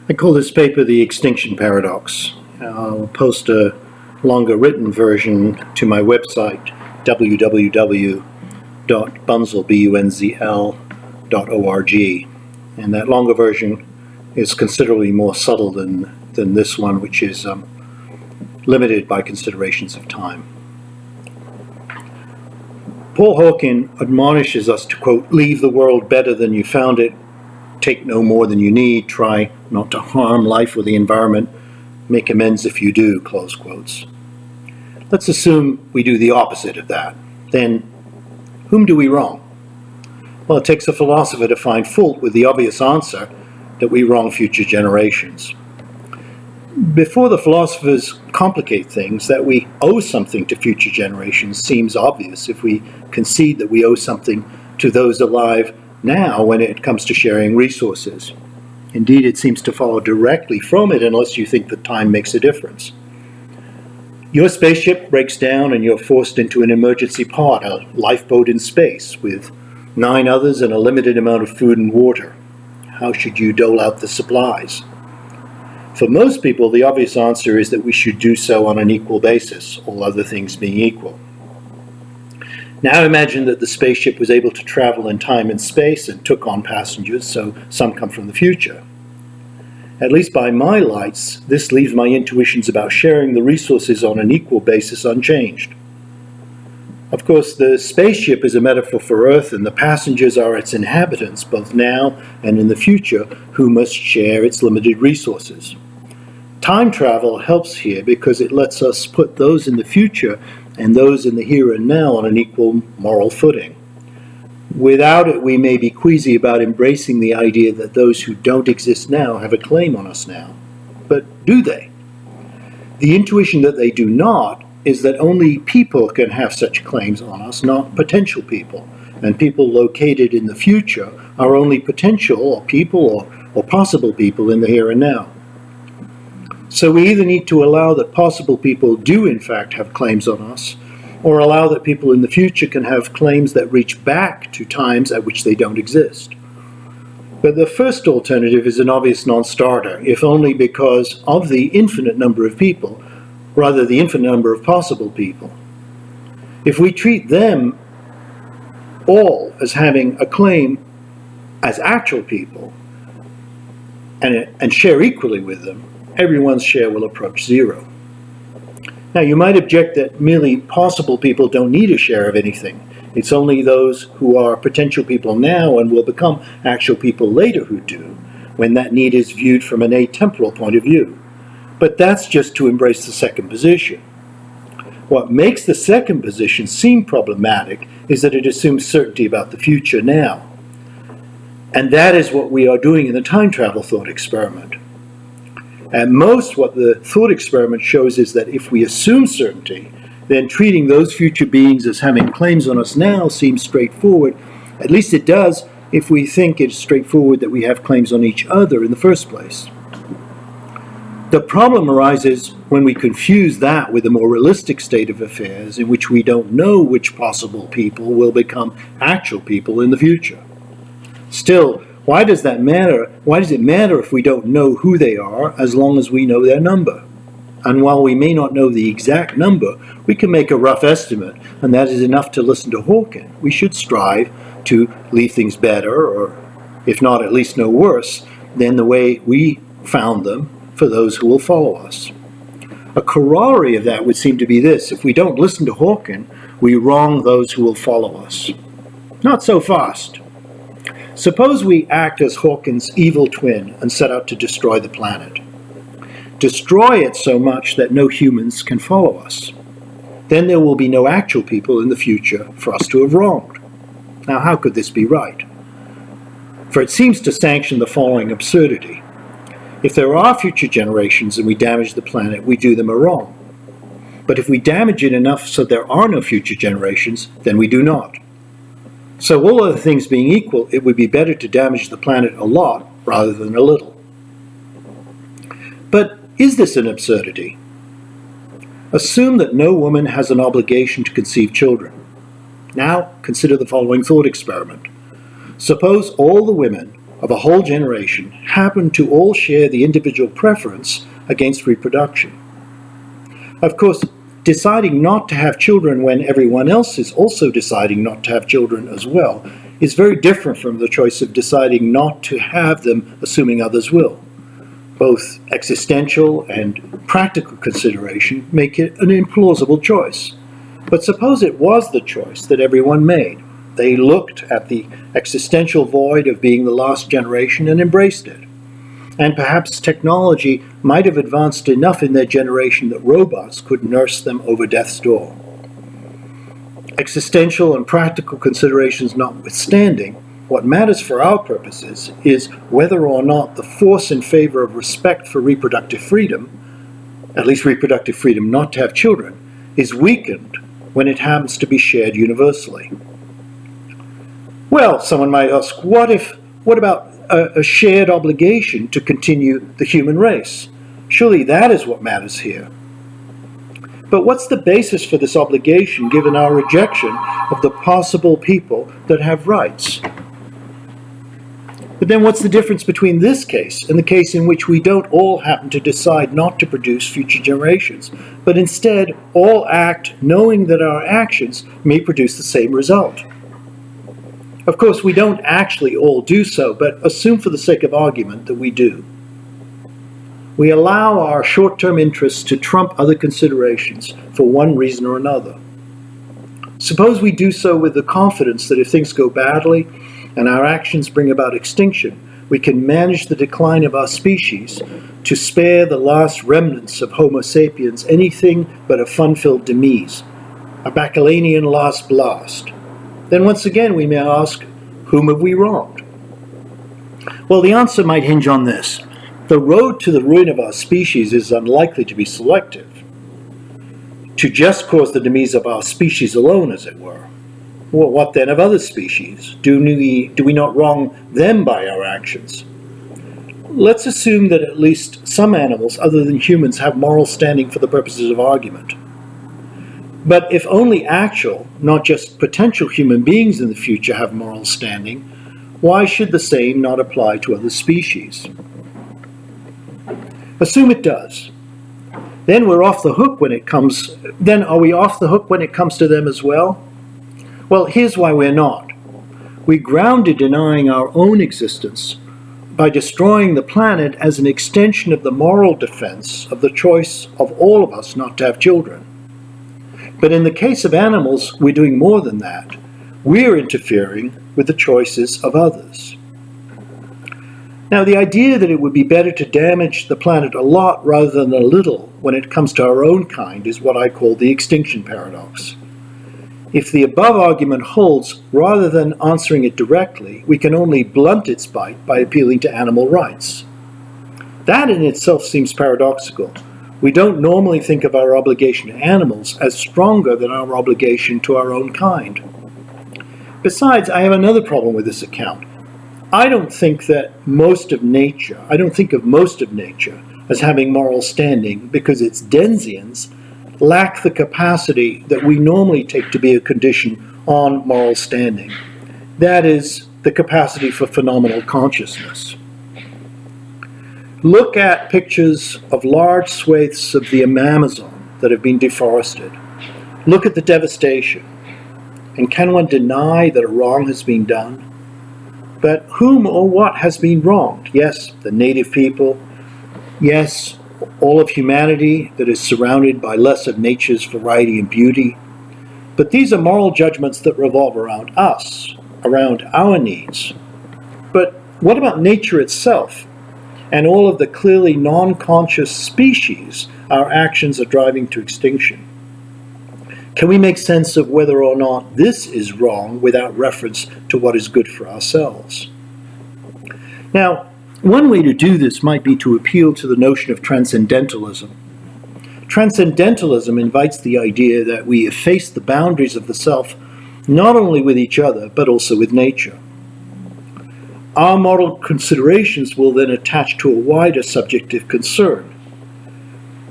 I call this paper the extinction paradox. I'll post a longer written version to my website, www.bunzl.org. And that longer version is considerably more subtle than this one, which is limited by considerations of time. Paul Hawken admonishes us to, quote, leave the world better than you found it, take no more than you need, try not to harm life or the environment, make amends if you do, close quotes. Let's assume we do the opposite of that. Then, whom do we wrong? Well, it takes a philosopher to find fault with the obvious answer that we wrong future generations. Before the philosophers complicate things, that we owe something to future generations seems obvious if we concede that we owe something to those alive now when it comes to sharing resources. Indeed, it seems to follow directly from it unless you think that time makes a difference. Your spaceship breaks down and you're forced into an emergency pod, a lifeboat in space, with 9 others and a limited amount of food and water. How should you dole out the supplies? For most people, the obvious answer is that we should do so on an equal basis, all other things being equal. Now imagine that the spaceship was able to travel in time and space and took on passengers, so some come from the future. At least by my lights, this leaves my intuitions about sharing the resources on an equal basis unchanged. Of course, the spaceship is a metaphor for Earth, and the passengers are its inhabitants, both now and in the future, who must share its limited resources. Time travel helps here because it lets us put those in the future and those in the here and now on an equal moral footing. Without it, we may be queasy about embracing the idea that those who don't exist now have a claim on us now. But do they? The intuition that they do not is that only people can have such claims on us, not potential people. And people located in the future are only potential or people or possible people in the here and now. So we either need to allow that possible people do in fact have claims on us, or allow that people in the future can have claims that reach back to times at which they don't exist. But the first alternative is an obvious non-starter, if only because of the infinite number of people, rather the infinite number of possible people. If we treat them all as having a claim as actual people and share equally with them, everyone's share will approach zero. Now, you might object that merely possible people don't need a share of anything. It's only those who are potential people now and will become actual people later who do, when that need is viewed from an atemporal point of view. But that's just to embrace the second position. What makes the second position seem problematic is that it assumes certainty about the future now. And that is what we are doing in the time travel thought experiment. At most, what the thought experiment shows is that if we assume certainty, then treating those future beings as having claims on us now seems straightforward. At least it does if we think it's straightforward that we have claims on each other in the first place. The problem arises when we confuse that with a more realistic state of affairs in which we don't know which possible people will become actual people in the future. Still, why does that matter? Why does it matter if we don't know who they are as long as we know their number? And while we may not know the exact number, we can make a rough estimate, and that is enough to listen to Hawken. We should strive to leave things better, or if not at least no worse, than the way we found them for those who will follow us. A corollary of that would seem to be this: if we don't listen to Hawken, we wrong those who will follow us. Not so fast. Suppose we act as Hawken's evil twin and set out to destroy the planet. Destroy it so much that no humans can follow us. Then there will be no actual people in the future for us to have wronged. Now, how could this be right? For it seems to sanction the following absurdity. If there are future generations and we damage the planet, we do them a wrong. But if we damage it enough so there are no future generations, then we do not. So all other things being equal, it would be better to damage the planet a lot rather than a little. But is this an absurdity? Assume that no woman has an obligation to conceive children. Now consider the following thought experiment. Suppose all the women of a whole generation happen to all share the individual preference against reproduction. Of course, deciding not to have children when everyone else is also deciding not to have children as well is very different from the choice of deciding not to have them, assuming others will. Both existential and practical consideration make it an implausible choice. But suppose it was the choice that everyone made. They looked at the existential void of being the last generation and embraced it. And perhaps technology might have advanced enough in their generation that robots could nurse them over death's door. Existential and practical considerations notwithstanding, what matters for our purposes is whether or not the force in favor of respect for reproductive freedom, at least reproductive freedom not to have children, is weakened when it happens to be shared universally. Well, someone might ask, what about a shared obligation to continue the human race? Surely that is what matters here. But what's the basis for this obligation given our rejection of the possible people that have rights? But then what's the difference between this case and the case in which we don't all happen to decide not to produce future generations, but instead all act knowing that our actions may produce the same result? Of course, we don't actually all do so, but assume for the sake of argument that we do. We allow our short-term interests to trump other considerations for one reason or another. Suppose we do so with the confidence that if things go badly and our actions bring about extinction, we can manage the decline of our species to spare the last remnants of Homo sapiens anything but a fun-filled demise, a Bacchanalian last blast. Then once again we may ask, whom have we wronged? Well, the answer might hinge on this. The road to the ruin of our species is unlikely to be selective, to just cause the demise of our species alone, as it were. Well, what then of other species? Do we not wrong them by our actions? Let's assume that at least some animals other than humans have moral standing for the purposes of argument. But if only actual, not just potential human beings in the future have moral standing, why should the same not apply to other species? Assume it does. Then we're off the hook when it comes. Then are we off the hook when it comes to them as well? Well, here's why we're not. We grounded denying our own existence by destroying the planet as an extension of the moral defense of the choice of all of us not to have children. But in the case of animals, we're doing more than that. We're interfering with the choices of others. Now, the idea that it would be better to damage the planet a lot rather than a little when it comes to our own kind is what I call the extinction paradox. If the above argument holds, rather than answering it directly, we can only blunt its bite by appealing to animal rights. That in itself seems paradoxical. We don't normally think of our obligation to animals as stronger than our obligation to our own kind. Besides, I have another problem with this account. I don't think of most of nature as having moral standing because its denizens lack the capacity that we normally take to be a condition on moral standing. That is, the capacity for phenomenal consciousness. Look at pictures of large swathes of the Amazon that have been deforested. Look at the devastation. And can one deny that a wrong has been done? But whom or what has been wronged? Yes, the native people. Yes, all of humanity that is surrounded by less of nature's variety and beauty. But these are moral judgments that revolve around us, around our needs. But what about nature itself and all of the clearly non-conscious species our actions are driving to extinction? Can we make sense of whether or not this is wrong without reference to what is good for ourselves? Now, one way to do this might be to appeal to the notion of transcendentalism. Transcendentalism invites the idea that we efface the boundaries of the self not only with each other, but also with nature. Our moral considerations will then attach to a wider subjective concern.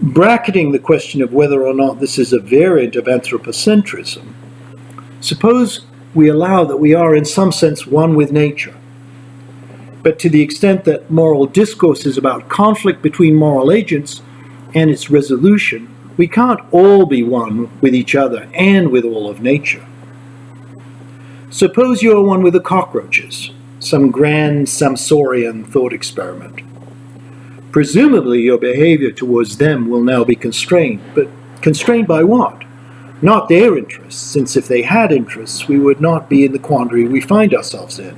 Bracketing the question of whether or not this is a variant of anthropocentrism, suppose we allow that we are in some sense one with nature. But to the extent that moral discourse is about conflict between moral agents and its resolution, we can't all be one with each other and with all of nature. Suppose you are one with the cockroaches, some grand Samsorian thought experiment. Presumably your behavior towards them will now be constrained, but constrained by what? Not their interests, since if they had interests, we would not be in the quandary we find ourselves in.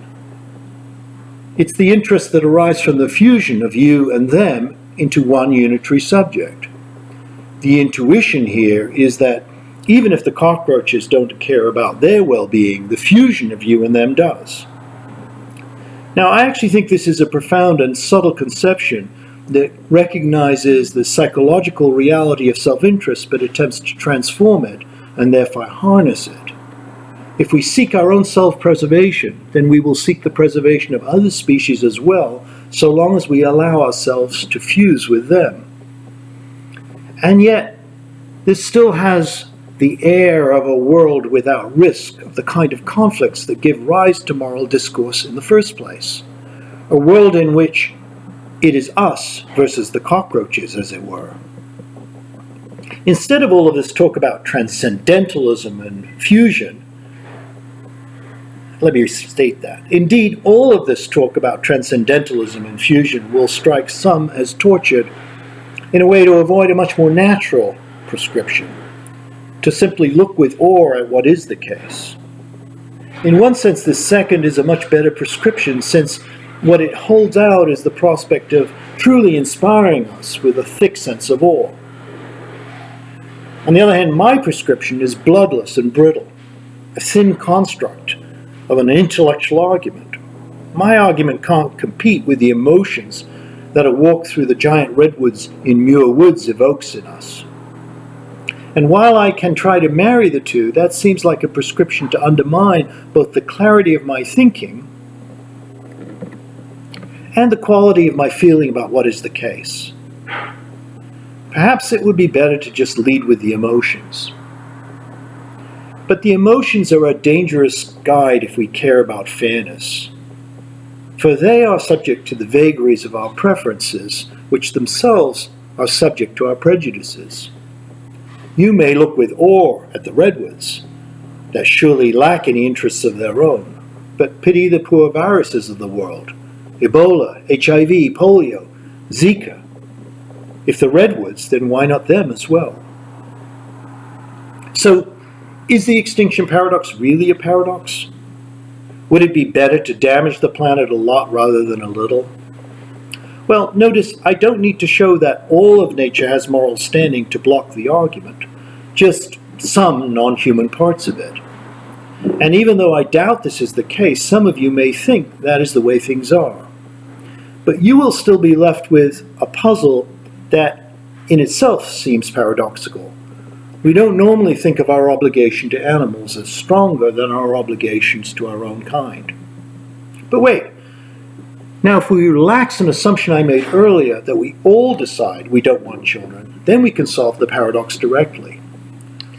It's the interests that arise from the fusion of you and them into one unitary subject. The intuition here is that even if the cockroaches don't care about their well-being, the fusion of you and them does. Now, I actually think this is a profound and subtle conception that recognizes the psychological reality of self-interest but attempts to transform it and therefore harness it. If we seek our own self-preservation, then we will seek the preservation of other species as well, so long as we allow ourselves to fuse with them. And yet, this still has the air of a world without risk of the kind of conflicts that give rise to moral discourse in the first place. A world in which it is us versus the cockroaches, as it were. Instead of all of this talk about transcendentalism and fusion, let me state that. Indeed, all of this talk about transcendentalism and fusion will strike some as tortured in a way to avoid a much more natural prescription, to simply look with awe at what is the case. In one sense, this second is a much better prescription, since what it holds out is the prospect of truly inspiring us with a thick sense of awe. On the other hand, my prescription is bloodless and brittle, a thin construct of an intellectual argument. My argument can't compete with the emotions that a walk through the giant redwoods in Muir Woods evokes in us. And while I can try to marry the two, that seems like a prescription to undermine both the clarity of my thinking and the quality of my feeling about what is the case. Perhaps it would be better to just lead with the emotions. But the emotions are a dangerous guide if we care about fairness, for they are subject to the vagaries of our preferences, which themselves are subject to our prejudices. You may look with awe at the redwoods, that surely lack any interests of their own, but pity the poor viruses of the world, Ebola, HIV, polio, Zika. If the redwoods, then why not them as well? So, is the extinction paradox really a paradox? Would it be better to damage the planet a lot rather than a little? Well, notice I don't need to show that all of nature has moral standing to block the argument, just some non-human parts of it. And even though I doubt this is the case, some of you may think that is the way things are. But you will still be left with a puzzle that in itself seems paradoxical. We don't normally think of our obligation to animals as stronger than our obligations to our own kind. But wait, now if we relax an assumption I made earlier that we all decide we don't want children, then we can solve the paradox directly.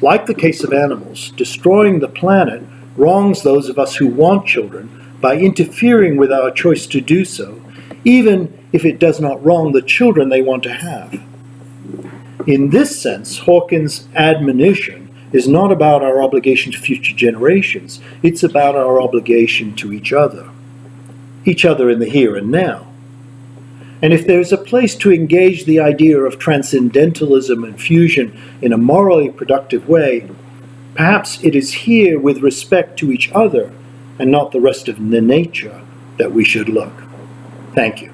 Like the case of animals, destroying the planet wrongs those of us who want children by interfering with our choice to do so, even if it does not wrong the children they want to have. In this sense, Hawkins' admonition is not about our obligation to future generations, it's about our obligation to each other in the here and now. And if there's a place to engage the idea of transcendentalism and fusion in a morally productive way, perhaps it is here with respect to each other and not the rest of the nature that we should look. Thank you.